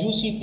UCP,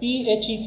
PHEC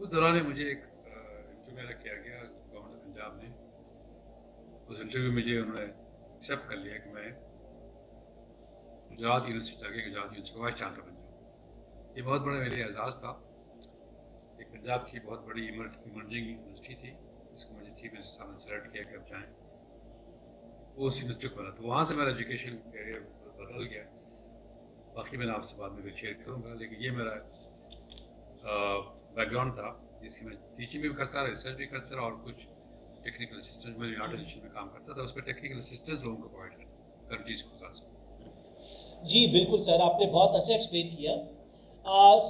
اس دوران مجھے ایک انٹرویو میرا کیا گیا گورنمنٹ آف پنجاب نے. اس انٹرویو میں مجھے انہوں نے ایکسیپٹ کر لیا کہ میں گجرات یونیورسٹی جا کے گجرات یونیورسٹی کا وائس چانسلر بن جاؤں. یہ بہت بڑا میرے لیے اعزاز تھا. ایک پنجاب کی بہت بڑی ایمرجنگ یونیورسٹی تھی جس کو مجھے چیف منسٹر صاحب نے سلیکٹ کیا کہ اب جائیں. وہ اس یونیورسٹی کو بنا. تو وہاں سے میرا ایجوکیشن کیریئر بدل گیا. باقی میں نے آپ سے بعد میں شیئر کروں گا. لیکن یہ میرا بیک گراؤنڈ تھا جس کی میں ٹیچنگ بھی کرتا رہا, ریسرچ بھی کرتا رہا, اور کچھ ٹیکنیکل اسسٹنٹ میں یونائٹڈ نیشن میں کام کرتا تھا. اس پہ ٹیکنیکل اسسٹنس لوگوں کو پرووائڈ کرتا کنٹریز کو خاص. جی بالکل سر, آپ نے بہت اچھا ایکسپلین کیا.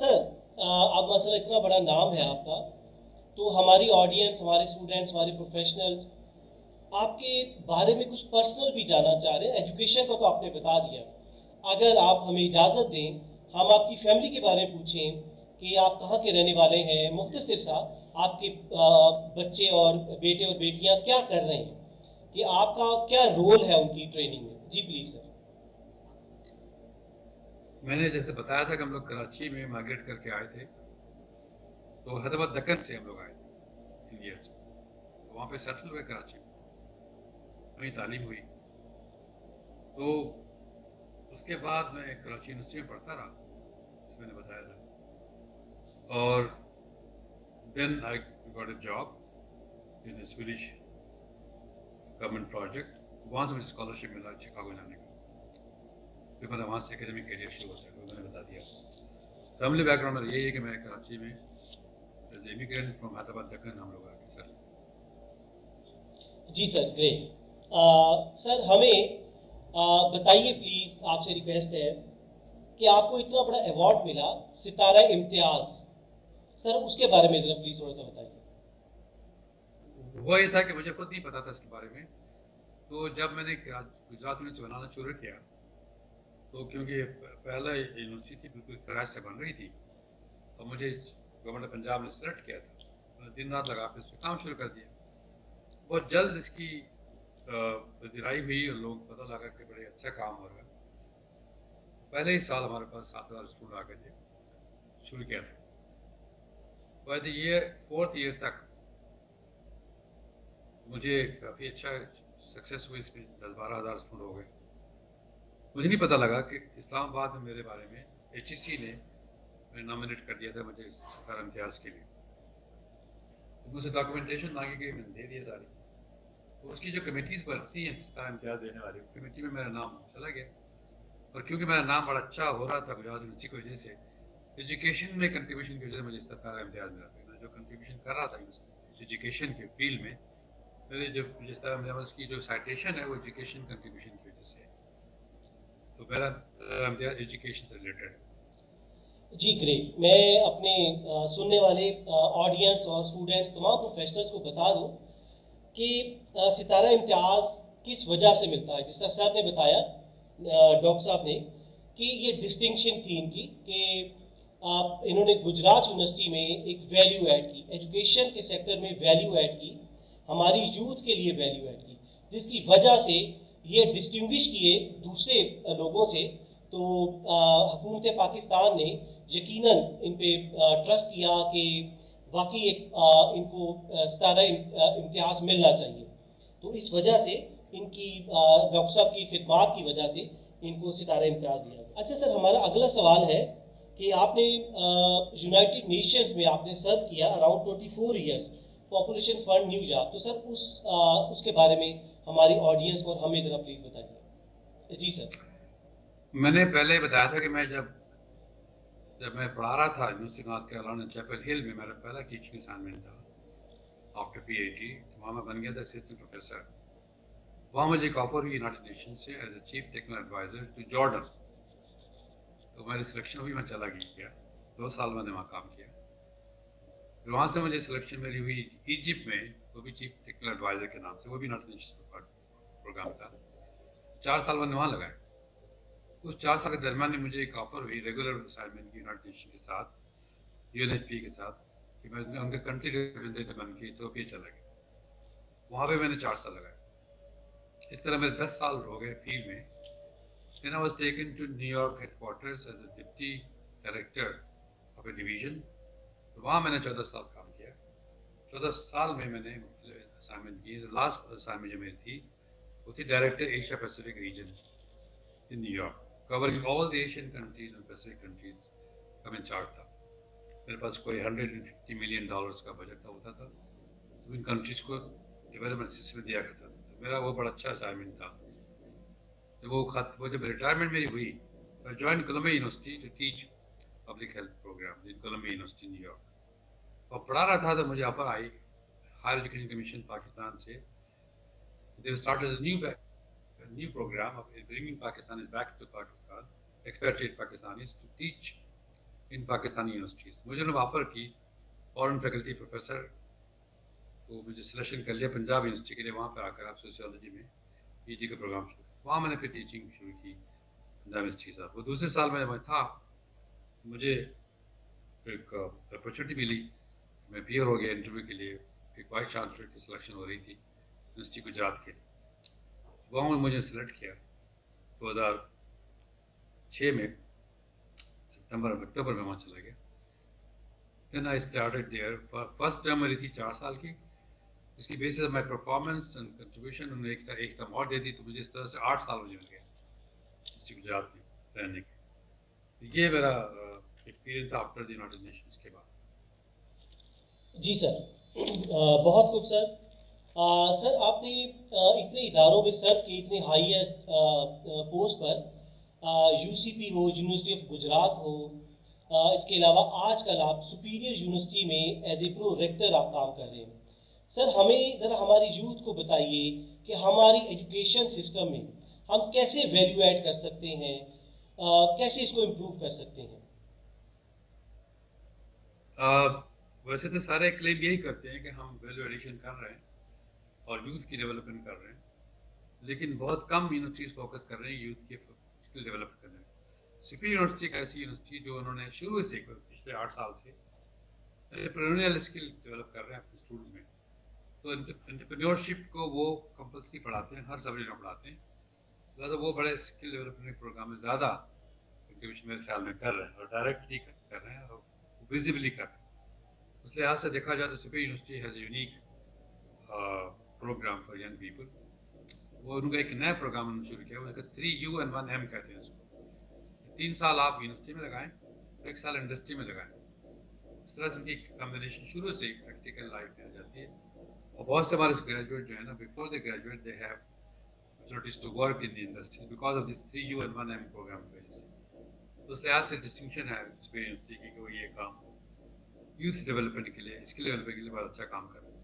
سر اب مثلا اتنا بڑا نام ہے آپ کا, تو ہماری آڈینس, ہمارے اسٹوڈنٹس, ہمارے پروفیشنلز آپ کے بارے میں کچھ پرسنل بھی جاننا چاہ رہے ہیں. ایجوکیشن کا تو آپ نے بتا دیا, اگر آپ ہمیں اجازت دیں ہم آپ کی فیملی کے بارے میں پوچھیں کہ آپ کہاں کے رہنے والے ہیں. مختصر سا آپ کے بچے اور بیٹے اور بیٹیاں کیا کر رہے ہیں, کہ آپ کا کیا رول ہے ان کی ٹریننگ میں. جی پلیز سر. میں نے جیسے بتایا تھا کہ ہم لوگ کراچی میں مائگریٹ کر کے آئے تھے. تو حیدرآباد دکن سے ہم لوگ آئے تھے انڈیاز میں. تو وہاں پہ سیٹل ہوئے کراچی میں, وہیں تعلیم ہوئی. تو اس کے بعد میں کراچی یونیورسٹی میں پڑھتا رہا جس میں نے بتایا تھا. اور then I got a job in Swedish government project. وہاں سے مجھے اسکالرشپ ملا شکاگو جانے کا. پھر میرا وہاں سے اکیڈمک کیریئر شروع ہوتا ہے. وہ میں نے بتا دیا. فیملی بیک گراؤنڈ میں یہی ہے کہ میں کراچی میں as a immigrant from Hyderabad Deccan ہم لوگ آ کے سر. جی سر, گریٹ. سر ہمیں بتائیے پلیز, آپ سے ریکویسٹ ہے کہ آپ کو اتنا بڑا ایوارڈ ملا ستارہ امتیاز, سر اس کے بارے میں ذرا پلیز تھوڑا سا بتائیے. ہوا یہ تھا کہ مجھے خود نہیں پتا تھا اس کے بارے میں. تو جب میں نے گجرات یونیورسٹی بنانا شروع کیا, تو کیونکہ پہلا یونیورسٹی تھی بالکل کراچ سے بن رہی تھی, اور مجھے گورنمنٹ آف پنجاب نے سلیکٹ کیا تھا. میں نے دن رات لگا کے اس پہ کام شروع کر دیا. بہت جلد اس کی پذیرائی ہوئی اور لوگ پتہ لگا کہ بڑے اچھا کام ہو رہا ہے. پہلے ہی سال ہمارے پاس 7,000 اسٹوڈنٹ آ گئے تھے. شروع کیا تھا by the year 4th year تک مجھے کافی اچھا سکسیس ہوئی. اس میں 10-12 ہزار اسٹوڈنٹ ہو گئے. مجھے نہیں پتہ لگا کہ اسلام آباد میں میرے بارے میں HEC نے نامنیٹ کر دیا تھا مجھے ستارہ امتیاز کے لیے. مجھ سے ڈاکومنٹیشن مانگی گئی, میں نے دے دیا ساری. تو اس کی جو کمیٹیز بنتی ہیں ستارہ امتیاز دینے والی, کمیٹی میں میرا نام چلا گیا. اور کیونکہ میرا نام بڑا اچھا ہو رہا تھا گجرات یونیورسٹی کی وجہ سے, ایجوکیشن میں کنٹریبیوشن کی وجہ سے مجھے ستارہ امتیاز ملا. میں جو کنٹریبیوشن کر رہا تھا ایجوکیشن کے فیلڈ میں, میرے جو ستارہ امتیاز کی جو سائٹیشن ہے وہ ایجوکیشن کنٹریبیوشن کی وجہ سے ہے. تو میرا امتیاز ایجوکیشن سے ریلیٹڈ ہے. جی گریٹ. میں اپنے سننے والے آڈینس اور اسٹوڈنٹس تمام پروفیشنلس کو بتا دوں کہ ستارہ امتیاز کس وجہ سے ملتا ہے. جس طرح سر نے بتایا, ڈاکٹر صاحب نے, کہ یہ ڈسٹنکشن تھی ان کی کہ انہوں نے گجرات یونیورسٹی میں ایک ویلیو ایڈ کی, ایجوکیشن کے سیکٹر میں ویلیو ایڈ کی, ہماری یوتھ کے لیے ویلیو ایڈ کی, جس کی وجہ سے یہ ڈسٹنگوش کیے دوسرے لوگوں سے. تو حکومت پاکستان نے یقیناً ان پہ ٹرسٹ کیا کہ واقعی ایک ان کو ستارہ امتیاز ملنا چاہیے. تو اس وجہ سے ان کی ڈاکٹر صاحب کی خدمات کی وجہ سے ان کو ستارہ امتیاز دیا گیا. اچھا سر, ہمارا اگلا سوال ہے کہ آپ نے یونائٹڈ نیشنز میں آپ نے سرو کیا around 24 years, population fund new job. تو سر اس کے بارے میں ہماری آڈینس کو اور ہمیں ذرا پلیز بتائیے. جی سر. میں نے پہلے بتایا تھا کہ میں جب میں پڑھا رہا تھا یونیورسٹی نارتھ کیرولینا چیپل ہل میں, میرا پہلا ٹیچنگ اسائنمنٹ تھا آفٹر PhD. وہاں میں بن گیا تھا اسسٹنٹ پروفیسر. وہاں مجھے ایک آفر ہوئی یونائٹڈ نیشن سے as a chief technical advisor to Jordan. تو میری سلیکشن ہوئی, میں چلا گیا. 2 سال میں نے وہاں کام کیا. پھر وہاں سے مجھے سلیکشن میری ہوئی ایجپٹ میں, وہ بھی چیف ٹیکنیکل ایڈوائزر کے نام سے, وہ بھی یونائٹڈ نیشن پروگرام تھا. 4 سال میں نے وہاں لگائے. اس 4 سال کے درمیان میں مجھے ایک آفر ہوئی ریگولر اسائنمنٹ کی یونائٹڈ نیشن کے ساتھ, UNHP کے ساتھ, کہ میں ان کے کنٹری ریپرزنٹیٹیو بن کے ایتھوپیا چلا گیا. وہاں پہ میں نے 4 سال لگائے. اس طرح میرے 10 سال ہو گئے فیلڈ میں. Then I was taken to New York headquarters as a deputy director of a division اور وہاں میں نے 14 سال کام کیا. 14 سال میں نے مختلف اسائنمنٹ کی. لاسٹ اسائنمنٹ جو میری تھی وہ تھی director Asia Pacific region in new York, covering all the Asian countries and Pacific countries کا میں انچارج تھا. میرے پاس کوئی $150 ملین کا بجٹ ہوتا تھا, تو ان کنٹریز کو ڈیولپمنٹ اسسٹنس دیا کرتا تھا. تو میرا وہ بڑا اچھا اسائنمنٹ تھا. تو وہ جب ریٹائرمنٹ میری ہوئی تو join Columbia University to teach public health program in Columbia University New York. اور پڑھا رہا تھا تو مجھے آفر آئی ہائر ایجوکیشن کمیشن پاکستان سے. They started a new program of bringing Pakistanis back to Pakistan, expatriate Pakistanis to teach in Pakistani universities. مجھے انہوں نے آفر کی فورن فیکلٹی پروفیسر, تو مجھے سلیکشن کر لیا پنجاب یونیورسٹی کے لیے. وہاں پر آ کر آپ سوشیالوجی میں پی جی کا پروگرام شروع کیا. وہاں میں نے پھر ٹیچنگ شروع کی پنجاب یونیورسٹی صاحب. وہ دوسرے سال میں تھا, مجھے ایک اپرچونیٹی ملی, میں پیئر ہو گیا انٹرویو کے لیے. ایک وائس چانسلر کی سلیکشن ہو رہی تھی یونیورسٹی گجرات کے. وہاں نے مجھے سلیکٹ کیا 2006 میں, اکتوبر میں وہاں چلا گیا. Then I started there. First term میری تھی 4 سال کی. اس کی basis of my performance and contribution انہوں نے ایک ترم اور دے دی, تو مجھے اس طرح سے 8 سال مجھے مل گیا یونیورسٹی گجرات میں رہنے کے. یہ میرا ایکسپیرینس تھا آفٹر دی یونائیٹڈ نیشنز کے بعد. جی سر, بہت خوب سر. سر آپ نے اتنے اداروں میں سرو کی, اتنے ہائیسٹ پوسٹ پر, یو سی پی ہو, یونیورسٹی آف گجرات ہو, اس کے علاوہ آج کل آپ سپیریئر یونیورسٹی میں ایز اے پرو ریکٹر آپ کام کر رہے ہیں. سر ہمیں ذرا ہماری یوتھ کو بتائیے کہ ہماری ایجوکیشن سسٹم میں ہم کیسے ویلیو ایڈ کر سکتے ہیں, کیسے اس کو امپروو کر سکتے ہیں. ویسے تو سارے کلیم یہی کرتے ہیں کہ ہم ویلیو ایڈیشن کر رہے ہیں اور یوتھ کی ڈیولپمنٹ کر رہے ہیں, لیکن بہت کم یونیورسٹیز فوکس کر رہے ہیں یوتھ کے اسکل ڈیولپ کرنے میں. سپیریئر یونیورسٹی ایک ایسی یونیورسٹی جو انہوں نے شروع سے پچھلے 8 سال سے انٹرپرینیورل اسکل ڈیولپ کر رہے ہیں اپنے اسٹوڈنٹس میں. تو انٹرپرینیورشپ کو وہ کمپلسری پڑھاتے ہیں, ہر سبجیکٹ میں پڑھاتے ہیں. لہٰذا وہ بڑے اسکل ڈیولپمنٹ پروگرام میں زیادہ کنٹریبیوشن میرے خیال میں کر رہے ہیں, اور ڈائریکٹلی کر رہے ہیں اور ویزیبلی کر رہے ہیں. اس لحاظ سے دیکھا جائے تو superior university has a unique program for young people. وہ ان کا ایک نیا پروگرام انہوں نے شروع کیا, وہ 3U and 1M کہتے ہیں اس کو. 3 سال آپ یونیورسٹی میں لگائیں, 1 سال انڈسٹری میں لگائیں. اس طرح سے ان کی کمبینیشن شروع سے پریکٹیکل لائف میں آ جاتی ہے. اور بہت سے ہمارے گریجویٹ جو ہیں نا, before they graduate they have opportunities to work in the industries because of this 3U and 1M programme کی وجہ سے. اس لحاظ سے ڈسٹنکشن ہے سپیریئر یونیورسٹی کی کہ وہ یہ کام یوتھ ڈیولپمنٹ کے لیے, اسکل ڈیولپمنٹ کے لیے بہت اچھا کام کر رہے ہیں.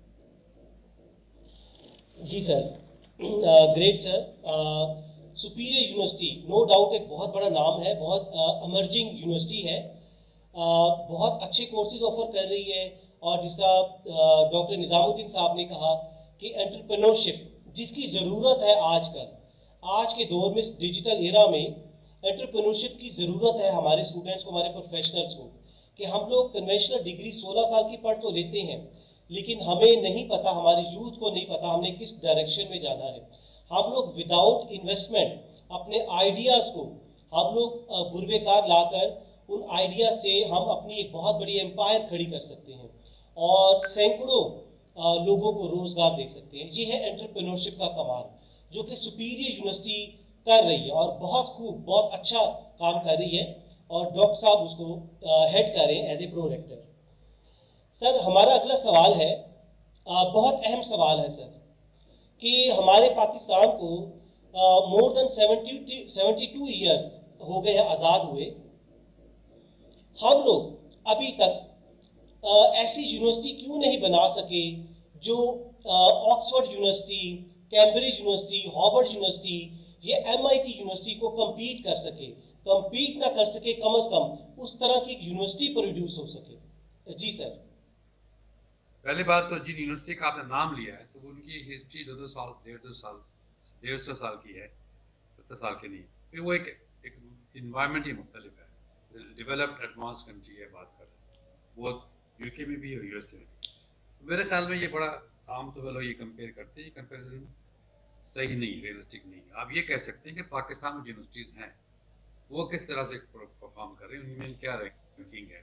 جی سر, گریٹ سر. سپیریئر یونیورسٹی نو ڈاؤٹ ایک بہت بڑا نام ہے, بہت امرجنگ یونیورسٹی ہے, بہت اچھے کورسز آفر کر رہی ہے. اور جس طرح ڈاکٹر نظام الدین صاحب نے کہا کہ انٹرپرینورشپ جس کی ضرورت ہے آج کل, آج کے دور میں ڈیجیٹل ایرا میں انٹرپرینورشپ کی ضرورت ہے ہمارے اسٹوڈنٹس کو, ہمارے پروفیشنلس کو. کہ ہم لوگ کنونشنل ڈگری 16 سال کی پڑھ تو لیتے ہیں, لیکن ہمیں نہیں پتہ, ہماری یوتھ کو نہیں پتہ ہم نے کس ڈائریکشن میں جانا ہے. ہم لوگ وداؤٹ انویسٹمنٹ اپنے آئیڈیاز کو ہم لوگ بروے کار لا کر ان آئیڈیاز سے ہم اپنی ایک بہت بڑی امپائر کھڑی کر سکتے ہیں اور سینکڑوں لوگوں کو روزگار دے سکتے ہیں. یہ ہے انٹرپرینورشپ کا کمال جو کہ سپیریئر یونیورسٹی کر رہی ہے اور بہت خوب, بہت اچھا کام کر رہی ہے, اور ڈاکٹر صاحب اس کو ہیڈ کر رہے ہیں ایز اے پرو ریکٹر. سر ہمارا اگلا سوال ہے, بہت اہم سوال ہے سر, کہ ہمارے پاکستان کو مور دین 72 ایئرس ہو گئے ہیں آزاد ہوئے. ہم لوگ ابھی تک ایسی یونیورسٹی کیوں نہیں بنا سکے جو Oxford university, Cambridge university, Harvard university, یہ MIT یونیورسٹی کو کمپیٹ کر سکے, کمپیٹ نہ کر سکے کم از کم اس طرح کی یونیورسٹی پروڈیوس ہو سکے. جی سر. پہلی بات تو جن یونیورسٹی کا آپ نے نام لیا ہے تو ان کی ہسٹری 2 سال 150 سال کی ہے, 70 سال کی نہیں. پھر وہ ایک انوائرمنٹ ہی مختلف ہے, ڈیولپڈ ایڈوانس کنٹری ہے بات کر رہے ہیں, وہ UK میں بھی اور USA میں بھی. میرے خیال میں یہ بڑا عام طور پر لوگ یہ کمپیئر کرتے ہیں, یہ کمپیریزن صحیح نہیں, ریئلسٹک نہیں. آپ یہ کہہ سکتے ہیں کہ پاکستان میں جو یونیورسٹیز ہیں وہ کس طرح سے پرفارم کر رہے ہیں, ان میں کیا رینکنگ ہے.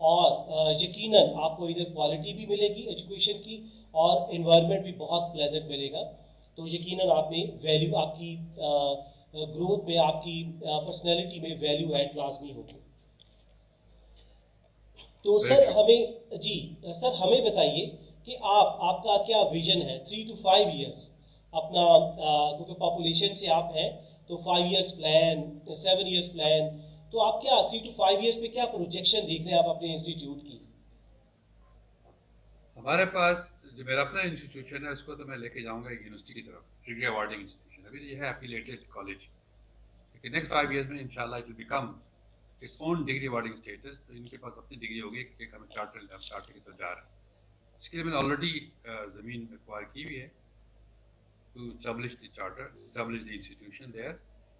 اور یقیناً آپ کو ادھر کوالٹی بھی ملے گی ایجوکیشن کی اور انوائرمنٹ بھی بہت پلیزنٹ ملے گا. تو یقیناً آپ میں ویلیو، آپ کی گروتھ میں، آپ کی پرسنالٹی میں ویلیو ایڈ لازمی ہوگی. تو ویری سر ٹرو. ہمیں جی سر ہمیں بتائیے کہ آپ کا کیا ویژن ہے 3 to 5 ایئرس اپنا، کیونکہ پاپولیشن سے آپ ہیں تو 5 ایئرس پلان، 7 ایئرس پلان، تو آپ کیا 3 to 5 ایئرس میں کیا پروجیکشن دیکھ رہے ہیں آپ اپنے انسٹیٹیوٹ کی؟ ہمارے پاس جو میرا اپنا انسٹیٹیوشن ہے اس کو تو میں لے کے جاؤں گا ایک یونیورسٹی کی طرف، ڈگری اوارڈنگ انسٹیٹیوشن. ابھی یہ ہے افیلیٹڈ کالج، لیکن نیکسٹ 5 ایئرس میں انشاءاللہ it will become its own degree awarding status. تو ان کے پاس اپنی ڈگری ہوگی کہ ہمیں چارٹر کی طرف جا رہے ہیں. اس کے لیے میں نے آلریڈی زمین ایکوائر کی ہوئی ہے to establish the charter, establish the institution there.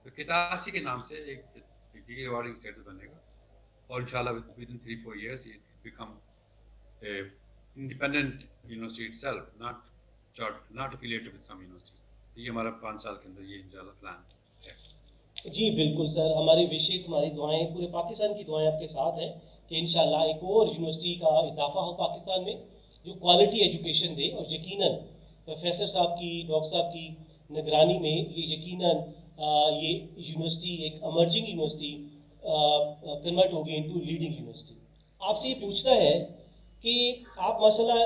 تو کٹاسی کے نام سے ایک ڈگری اوارڈنگ اسٹیٹس بنے گا اور انشاءاللہ with in 3-4 years it become a independent university itself, not affiliated with some university. یہ ہمارا 5 سال کے اندر یہ انشاءاللہ پلان ہے. جی بالکل سر، ہماری وشیز، ہماری دعائیں، پورے پاکستان کی دعائیں آپ کے ساتھ ہیں کہ انشاءاللہ ایک اور یونیورسٹی کا اضافہ ہو پاکستان میں جو کوالٹی ایجوکیشن دے. اور یقیناً پروفیسر صاحب کی، ڈاکٹر صاحب کی نگرانی میں یہ یقیناً یہ یونیورسٹی ایک امرجنگ یونیورسٹی کنورٹ ہوگی انٹو لیڈنگ یونیورسٹی. آپ سے یہ پوچھنا ہے کہ آپ ماشاءاللہ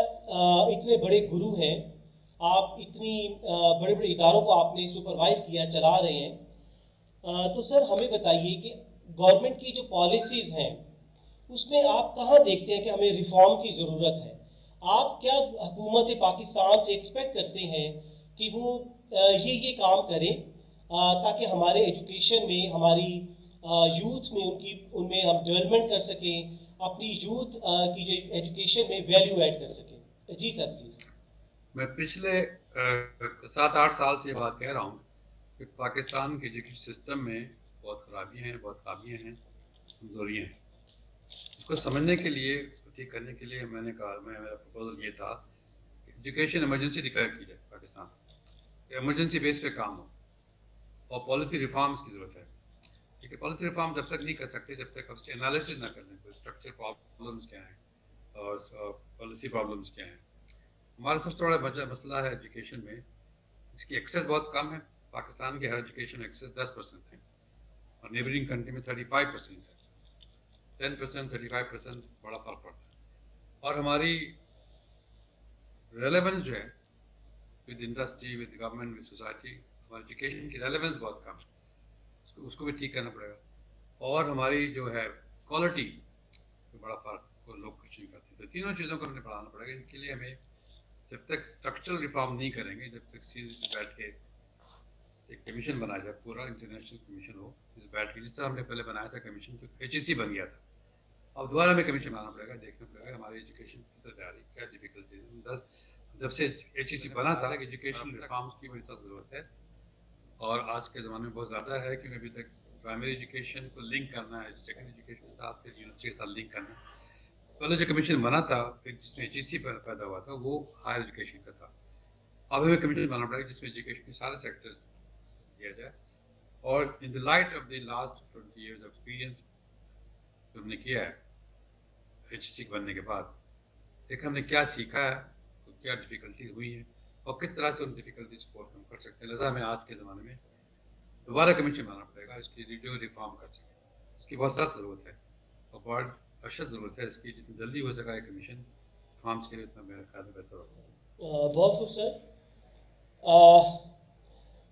اتنے بڑے گرو ہیں، آپ اتنی بڑے بڑے اداروں کو آپ نے سپروائز کیا، چلا رہے ہیں. تو سر ہمیں بتائیے کہ گورنمنٹ کی جو پالیسیز ہیں اس میں آپ کہاں دیکھتے ہیں کہ ہمیں ریفارم کی ضرورت ہے؟ آپ کیا حکومت پاکستان سے ایکسپیکٹ کرتے ہیں کہ وہ یہ کام کریں تاکہ ہمارے ایجوکیشن میں، ہماری یوتھ میں، ان میں ہم ڈیولپمنٹ کر سکیں، اپنی یوتھ کی جو ایجوکیشن میں ویلیو ایڈ کر سکیں؟ جی سر پلیز. میں پچھلے 7-8 سال سے یہ بات کہہ رہا ہوں کہ پاکستان کے ایجوکیشن سسٹم میں بہت خرابیاں ہیں، بہت خامیاں ہیں، کمزوریاں ہیں. اس کو سمجھنے کے لیے، اس کو ٹھیک کرنے کے لیے میں نے کہا، میرا پروپوزل یہ تھا کہ ایجوکیشن ایمرجنسی ڈکلیئر کی جائے پاکستان، ایمرجنسی بیس پہ کام ہو اور پالیسی ریفارمز کی ضرورت ہے. کیونکہ پالیسی ریفارم جب تک نہیں کر سکتے جب تک ہم اس کے انالیسز نہ کر لیں کوئی اسٹرکچر پرابلمس کیا ہیں اور پالیسی پرابلمس کیا ہیں. ہمارا سب سے بڑا مسئلہ ہے ایجوکیشن میں اس کی ایکسیس بہت کم ہے. پاکستان کے ہر ایجوکیشن ایکسیس 10% ہے اور نیبرنگ کنٹری میں 35% ہے. 10%، 35% بڑا فرق پڑتا ہے. اور ہماری ریلیونس جو ہے with industry, with government, with society, ہماری ایجوکیشن کی ریلیونس بہت کم ہے. اس کو بھی ٹھیک کرنا پڑے گا. اور ہماری جو ہے کوالٹی میں بڑا فرق کو لوگ کوشچن کرتے ہیں. تو تینوں چیزوں کو ہمیں بڑھانا پڑے گا. ان کے لیے ہمیں جب تک اسٹرکچرل ریفارم نہیں کریں گے، جب تک سیریسلی بیٹھ کے ایک کمیشن بنایا جائے، پورا انٹرنیشنل کمیشن ہو، بیٹھ کے جس طرح ہم نے پہلے بنایا تھا کمیشن تو HEC بن گیا تھا. اب دوبارہ ہمیں کمیشن بنانا پڑے گا، دیکھنا پڑے گا ہماری ایجوکیشن کی تیاری کیا ڈیفیکلٹیز. جب سے HEC بنا تھا کہ ایجوکیشن ریفارمس کی بڑی سخت ضرورت ہے اور آج کے زمانے میں بہت زیادہ ہے، کیونکہ ابھی تک پرائمری ایجوکیشن کو لنک کرنا ہے سیکنڈری ایجوکیشن کے ساتھ، پھر یونیورسٹی کے ساتھ لنک کرنا ہے. پہلے جو کمیشن بنا تھا جس میں HEC پیدا ہوا تھا وہ ہائر ایجوکیشن کا تھا. اب ہمیں کمیشن بنانا پڑے گا جس میں ایجوکیشن کے سارے سیکٹر دیا جائے. اور in the light of the last 20 years experience جو ہم نے کیا ہے HEC بننے کے بعد، دیکھا ہم نے کیا سیکھا ہے، کیا ڈیفیکلٹیز ہوئی ہیں اور کس طرح سے ان ڈیفیکلٹیز کو اوورکم کر سکتے ہیں. لہٰذا ہمیں آج کے زمانے میں دوبارہ کمیشن بنانا پڑے گا اس کی جو ریفارم کر سکے. اس کی بہت سخت ضرورت ہے اور بہت اشد ضرورت ہے اس کی. جتنی جلدی ہو سکا ہے کمیشن ریفارمس کے لیے اتنا میرا خیال میں بہتر ہوگا. بہت خوب سر.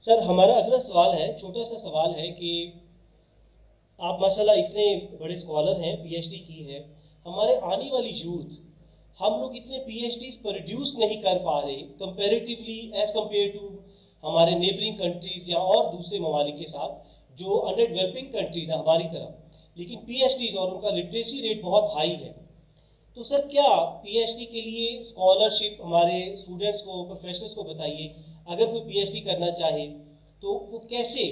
سر ہمارا اگلا سوال ہے، چھوٹا سا سوال ہے کہ آپ ماشاءاللہ اتنے بڑے اسکالر ہیں، PhD کی ہے. ہمارے آنے والی یوتھ، ہم لوگ اتنے PhDs پروڈیوس نہیں کر پا رہے کمپیریٹیولی ایز کمپیئر ٹو ہمارے نیبرنگ کنٹریز یا اور دوسرے ممالک کے ساتھ جو انڈر ڈیولپنگ کنٹریز ہیں ہماری طرح. لیکن PhDs اور ان کا لٹریسی ریٹ بہت ہائی ہے. تو سر کیا PhD کے لیے اسکالرشپ ہمارے اسٹوڈنٹس کو، پروفیسرس کو بتائیے، اگر کوئی PhD کرنا چاہے تو وہ کیسے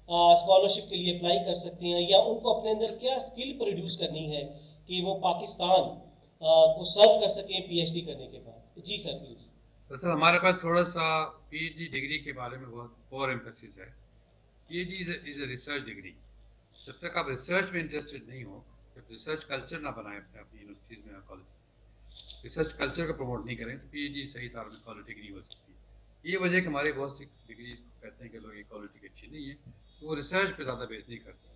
اسکالرشپ کے لیے اپلائی کر سکتے ہیں، یا ان کو اپنے اندر کیا اسکل پروڈیوس کرنی ہے کہ وہ پاکستان کو سرو کر سکیں PhD کرنے کے بعد؟ جی سر پلیز. دراصل ہمارے پاس تھوڑا سا PhD ڈگری کے بارے میں بہت اور ایمفیسس ہے. PhD is a research degree. جب تک آپ ریسرچ میں انٹرسٹڈ نہیں ہو جب ریسرچ کلچر نہ بنائیں اپنی یونیورسٹیز میں اور کالج، ریسرچ کلچر کو پروموٹ نہیں کریں تو پی ایچ ڈی صحیح طور میں کوالٹی کی نہیں ہو سکتی. یہ وجہ ہے کہ ہمارے بہت سی ڈگریز کہتے ہیں کہ لوگ یہ کوالٹی کی اچھی نہیں ہے، تو وہ ریسرچ پہ زیادہ بیس نہیں کرتے،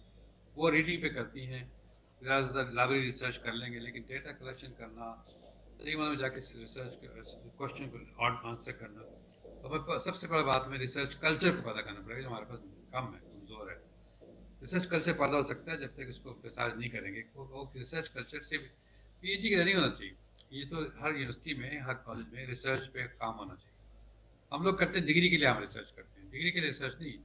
وہ ریڈنگ پہ کرتی ہیں. زیادہ سے زیادہ لائبریری ریسرچ کر لیں گے، لیکن ڈیٹا کلیکشن کرنا، صحیح معنی میں جا کے ریسرچ کوشچن کو آنسر کرنا، تو سب سے بڑا بات میں ریسرچ کلچر کو پیدا کرنا پڑے گا جو ہمارے پاس کم ہے، کمزور ہے. ریسرچ کلچر پیدا ہو سکتا ہے جب تک اس کو ریسرچ نہیں کریں گے. وہ ریسرچ کلچر سے پی ایچ ڈی کا نہیں ہونا چاہیے. یہ تو ہر یونیورسٹی میں، ہر کالج میں ریسرچ پہ کام ہونا چاہیے. ہم لوگ کرتے ہیں ڈگری کے لیے، ہم ریسرچ کرتے ہیں، ڈگری کے لیے ریسرچ نہیں.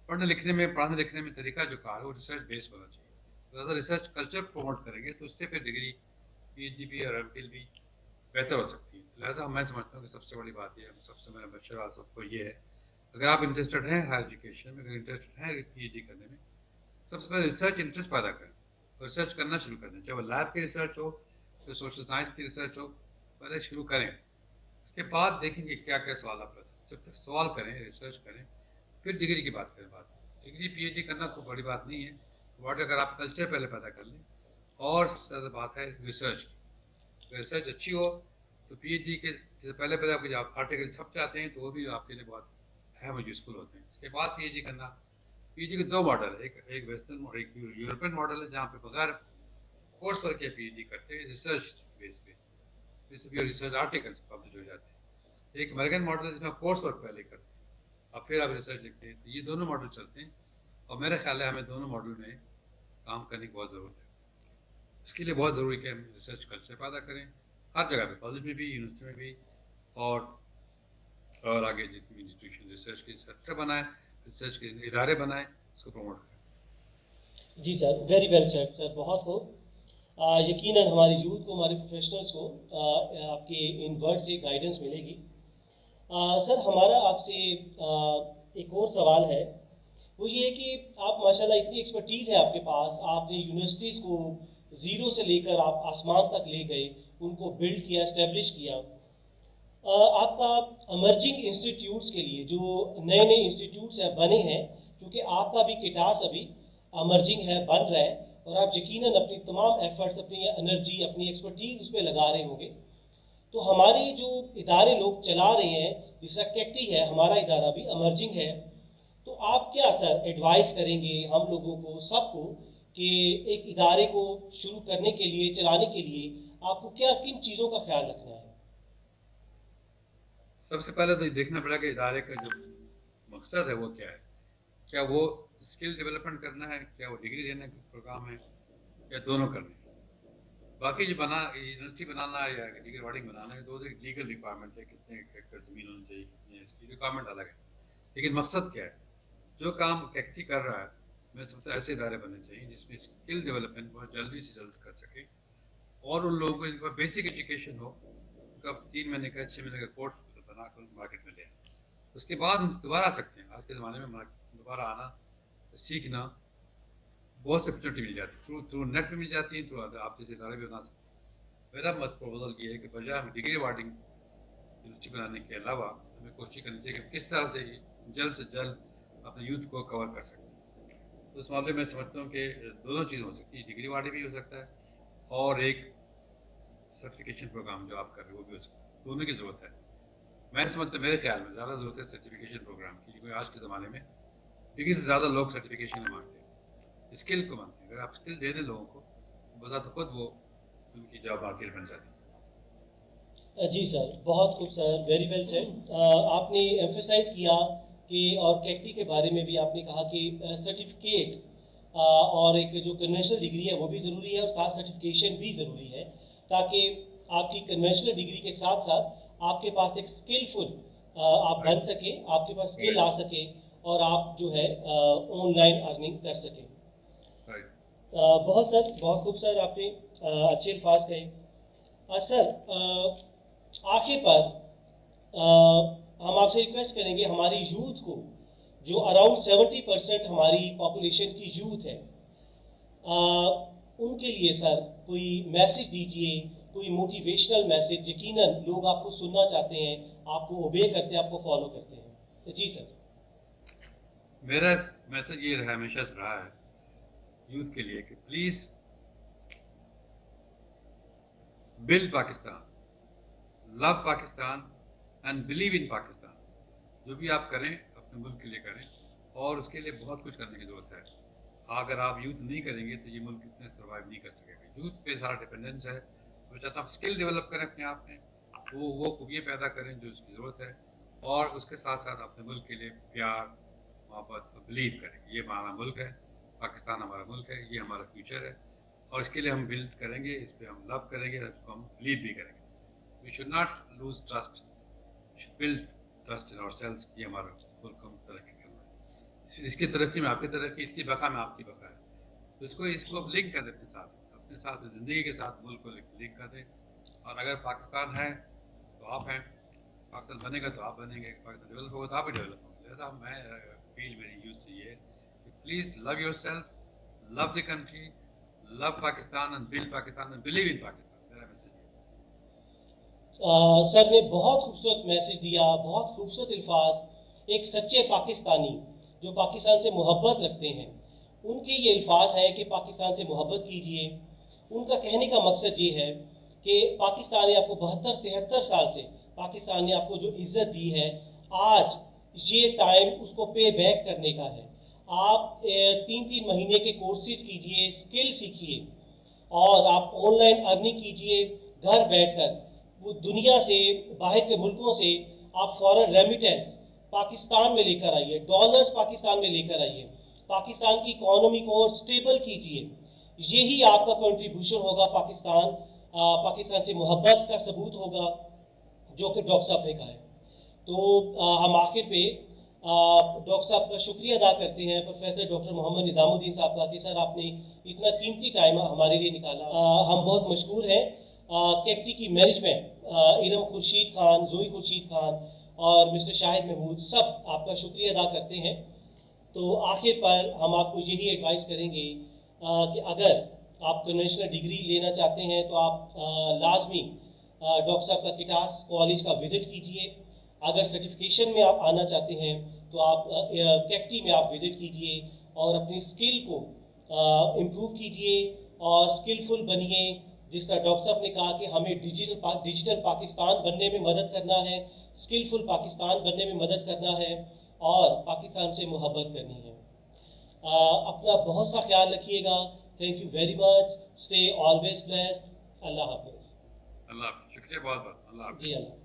پڑھنے لکھنے میں طریقہ جو کہا ہے وہ ریسرچ بیس ہونا چاہیے. زیادہ ریسرچ کلچر پروموٹ کریں گے تو اس سے پھر ڈگری، پی ایچ ڈی بھی اور ایم فل بھی بہتر ہو سکتی ہے. لہٰذا میں سمجھتا ہوں کہ سب سے بڑی بات یہ ہے، سب سے میرا مشورہ سب کو یہ ہے، اگر آپ انٹرسٹڈ ہیں ہائر ایجوکیشن میں، اگر انٹرسٹڈ ہیں پی ایچ ڈی کرنے میں، سب سے پہلے ریسرچ انٹرسٹ پیدا کریں اور ریسرچ کرنا شروع کر دیں. چاہے وہ لیب کی ریسرچ ہو، چاہے سوشل سائنس کی ریسرچ ہو، پہلے شروع کریں. اس کے بعد دیکھیں گے کیا کیا سوال آپ کرتے ہیں. جب تک سوال کریں، ریسرچ کریں، پھر ڈگری کی بات کریں. ڈگری پی ایچ ڈی کرنا کوئی بڑی بات نہیں ہے. واٹ اگر آپ کلچر پہلے پیدا کر لیں، اور سب سے زیادہ بات ہے ریسرچ کی. ریسرچ اچھی ہو تو پی ایچ ڈی کے جیسے پہلے آپ کے جب آرٹیکل چھپ جاتے ہیں تو وہ بھی آپ کے لیے بہت اہم اور یوزفل ہوتے ہیں. اس کے بعد پی ایچ ڈی کرنا، پی ایچ ڈی کے دو ماڈل ہے، ایک ویسٹرن اور ایک یورپین ماڈل ہے جہاں پہ بغیر کورس ورک کے پی ایچ ڈی کرتے ہیں ریسرچ بیس پہ، ریسرچ آرٹیکلس پبلش ہو جاتے ہیں. ایک امریکن ماڈل ہے جس میں آپ کورس ورک پہلے کرتے ہیں اور پھر آپ ریسرچ لکھتے ہیں. تو یہ دونوں ماڈل چلتے ہیں اور میرا خیال ہے ہمیں دونوں ماڈل میں کام کرنے کی بہت ضرورت ہے. اس کے لیے بہت ضروری ہے کہ ہم ریسرچ کلچر پیدا کریں ہر جگہ پہ، کالج میں بھی، یونیورسٹی میں بھی، اور آگے جتنی انسٹیٹیوشن ریسرچ کے سیکٹر بنائیں، ریسرچ کے ادارے بنائیں، اس کو پروموٹ کریں. جی سر، ویری ویل سیڈ سر، بہت خوب. یقیناً ہماری یوتھ کو، ہمارے پروفیشنلز کو آپ کے ان ورڈ سے گائیڈنس ملے گی. سر ہمارا آپ سے ایک اور سوال ہے، وہ یہ ہے کہ آپ ماشاءاللہ اتنی ایکسپرٹیز ہے آپ کے پاس، آپ نے یونیورسٹیز کو زیرو سے لے کر آپ آسمان تک لے گئے، ان کو بلڈ کیا، اسٹیبلش کیا. آپ کا امرجنگ انسٹیٹیوٹس کے لیے جو نئے نئے انسٹیٹیوٹس ہیں بنے ہیں، کیونکہ آپ کا بھی کٹاس ابھی امرجنگ ہے، بن رہا ہے، اور آپ یقیناً اپنی تمام ایفرٹس، اپنی انرجی، اپنی ایکسپرٹیز اس پہ لگا رہے ہوں گے. تو ہمارے جو ادارے لوگ چلا رہے ہیں، جس طرح کیکٹی ہے، ہمارا ادارہ بھی امرجنگ ہے، تو آپ کیا سر ایڈوائز کریں گے ہم لوگوں کو، سب کو، کہ ایک ادارے کو شروع کرنے کے لیے، چلانے کے لیے آپ کو کیا کن چیزوں کا خیال رکھنا ہے؟ سب سے پہلے تو یہ دیکھنا پڑا کہ ادارے کا جو مقصد ہے وہ کیا ہے. کیا وہ اسکل ڈیولپمنٹ کرنا ہے، کیا وہ ڈگری دینے کا پروگرام ہے، یا دونوں کرنے ہیں. باقی جو یونیورسٹی بنانا ہے یا ڈگری وارڈنگ بنانا ہے، دو لیگل ریکوائرمنٹ ہے، کتنے ایکڑ زمین ہونی چاہیے، کتنے، اس کی ریکوائرمنٹ الگ ہے. لیکن مقصد کیا ہے؟ جو کام کیکٹی کر رہا ہے، میں سمجھتا ہوں ایسے ادارے بننے چاہیے جس میں اسکل ڈیولپمنٹ بہت جلدی سے جلد کر سکے، اور ان لوگوں کو ان کا بیسک ایجوکیشن ہو، ان کا 3 مہینے کا 6 مہینے کا کورس بنا کر مارکیٹ میں لے آئیں. اس کے بعد ہم دوبارہ آ سکتے ہیں. آج کے زمانے میں دوبارہ آنا، سیکھنا، بہت سی اپرچونیٹی مل جاتی ہے، تھرو نیٹ پہ مل جاتی ہیں، تھرو آپ جیسے ادارے بھی بنا سکتے ہیں. میرا پروپوزل یہ ہے کہ بجائے ہم ڈگری وارڈنگ یونیورسٹی بنانے کے علاوہ ہمیں کوشش کرنی چاہیے کہ کس طرح سے جلد اپنے یوتھ کو کور کر سکیں. تو اس معاملے میں سمجھتا ہوں کہ دونوں چیز ہو سکتی ہے، ڈگری وارڈنگ بھی ہو سکتا ہے اور ایک سرٹیفکیشن پروگرام جو آپ کر رہے ہیں وہ بھی ہو سکتا ہے. دونوں کی ضرورت ہے. میں سمجھتا ہوں، میرے خیال میں زیادہ ضرورت ہے سرٹیفکیشن پروگرام کی، کیونکہ آج کے زمانے میں ڈگری سے زیادہ لوگ سرٹیفکیشن مانگتے ہیں، اسکل کو مانگتے ہیں. اگر آپ اسکل دے دیں لوگوں کو، بذات خود وہ ان کی جاب مارکیٹ بن جاتی ہے. جی سر، بہت خوب سر، ویری ویل سیڈ. آپ نے ایمفیسائز کیا کہ، اور کیکٹی کے بارے میں بھی آپ نے کہا کہ سرٹیفکیٹ اور ایک جو کنونشنل ڈگری ہے وہ بھی ضروری ہے، اور ساتھ سرٹیفکیشن بھی ضروری ہے، تاکہ آپ کی کنونشنل ڈگری کے ساتھ ساتھ آپ کے پاس ایک اسکلفل آپ بن سکیں، آپ کے پاس اسکل آ سکے، اور آپ جو ہے آن لائن ارننگ کر سکیں. بہت خوب سر، آپ نے اچھے الفاظ کہے. سر آخر پر ہم آپ سے ریکویسٹ کریں گے، ہماری یوتھ کو، جو اراؤنڈ 70% ہماری پاپولیشن کی یوتھ ہے، ان کے لیے سر کوئی میسج دیجئے، کوئی موٹیویشنل میسج. یقیناً لوگ آپ کو سننا چاہتے ہیں، آپ کو اوبے کرتے ہیں، آپ کو فالو کرتے ہیں. جی سر. میرا میسج یہ رہا، ہمیشہ سے رہا ہے یوتھ کے لیے کہ please build Pakistan, love Pakistan and believe in Pakistan. جو بھی آپ کریں اپنے ملک کے لیے کریں اور اس کے لیے بہت کچھ کرنے کی ضرورت ہے. اگر آپ یوز نہیں کریں گے تو یہ ملک اتنے سروائیو نہیں کر سکے گا. یوتھ پہ سارا ڈپینڈنس ہے. میں چاہتا ہوں اسکل ڈیولپ کریں اپنے آپ میں, وہ خوبیاں پیدا کریں جو اس کی ضرورت ہے, اور اس کے ساتھ ساتھ اپنے ملک کے لیے پیار محبت بلیو کریں. یہ ہمارا ملک ہے, پاکستان ہمارا ملک ہے, یہ ہمارا فیوچر ہے, اور اس کے لیے ہم بلڈ کریں گے, اس پہ ہم لو کریں گے, اور اس کو ہم بلیو بھی کریں گے. We should not lose trust, we should build trust in ourselves. یہ ہمارا ملک ہم ترقی کرنا ہے. اس کی ترقی میں آپ کی ترقی, اس کی بقا میں آپ کی بقا ہے. تو اس کو اب لنک کر دیں اپنے ساتھ زندگی کے ساتھ ملک کو لنک کر دیں. اور اگر پاکستان ہے تو آپ ہیں, پاکستان بنے گا تو آپ بنیں گے, پاکستان ڈیولپ ہوگا تو آپ بھی ڈیولپ ہوں گے. لہٰذا میں فیل میری یوز سے یہ کہ please love yourself, love the country, love Pakistan and build Pakistan and believe in Pakistan. میرا میسج ہے. سر نے بہت خوبصورت میسج دیا, بہت خوبصورت الفاظ. ایک سچے پاکستانی جو پاکستان سے محبت رکھتے ہیں ان کے یہ الفاظ ہیں کہ پاکستان سے محبت کیجئے. ان کا کہنے کا مقصد یہ ہے کہ پاکستان نے آپ کو 72-73 سال سے پاکستان نے آپ کو جو عزت دی ہے, آج یہ ٹائم اس کو پے بیک کرنے کا ہے. آپ 3 مہینے کے کورسز کیجئے, اسکل سیکھیے, اور آپ آن لائن ارننگ کیجئے گھر بیٹھ کر. وہ دنیا سے, باہر کے ملکوں سے آپ فورن ریمیٹنس پاکستان میں لے کر آئیے, ڈالرز پاکستان میں لے کر آئیے, پاکستان کی اکانومی کو سٹیبل کیجئے. یہی آپ کا کنٹریبیوشن ہوگا پاکستان سے محبت کا ثبوت ہوگا, جو کہ ڈاکٹر صاحب نے کہا ہے. تو ہم آخر پہ ڈاکٹر صاحب کا شکریہ ادا کرتے ہیں, پروفیسر ڈاکٹر محمد نظام الدین صاحب کا, کہ سر آپ نے اتنا قیمتی ٹائم ہمارے لیے نکالا. ہم بہت مشکور ہیں. کیکٹی کی مینجمنٹ, ارم خورشید خان, زوئی خورشید خان اور مسٹر شاہد محمود, سب آپ کا شکریہ ادا کرتے ہیں. تو آخر پر ہم آپ کو یہی ایڈوائز کریں گے کہ اگر آپ کنونشنل ڈگری لینا چاہتے ہیں تو آپ لازمی ڈاکٹر صاحب کا کٹاس کالج کا وزٹ کیجئے. اگر سرٹیفکیشن میں آپ آنا چاہتے ہیں تو آپ کیکٹی میں آپ وزٹ کیجئے اور اپنی اسکل کو امپروو کیجئے اور اسکلفل بنیے. جس طرح ڈاکٹر صاحب نے کہا کہ ہمیں ڈیجیٹل پاکستان بننے میں مدد کرنا ہے, اسکلفل پاکستان بننے میں مدد کرنا ہے, اور پاکستان سے محبت کرنی ہے. اپنا بہت سا خیال رکھیے گا. Thank you very much. Stay always blessed. اللہ حافظ. اللہ حافظ. شکریہ بہت بہت. اللہ حافظ. جی اللہ حافظ.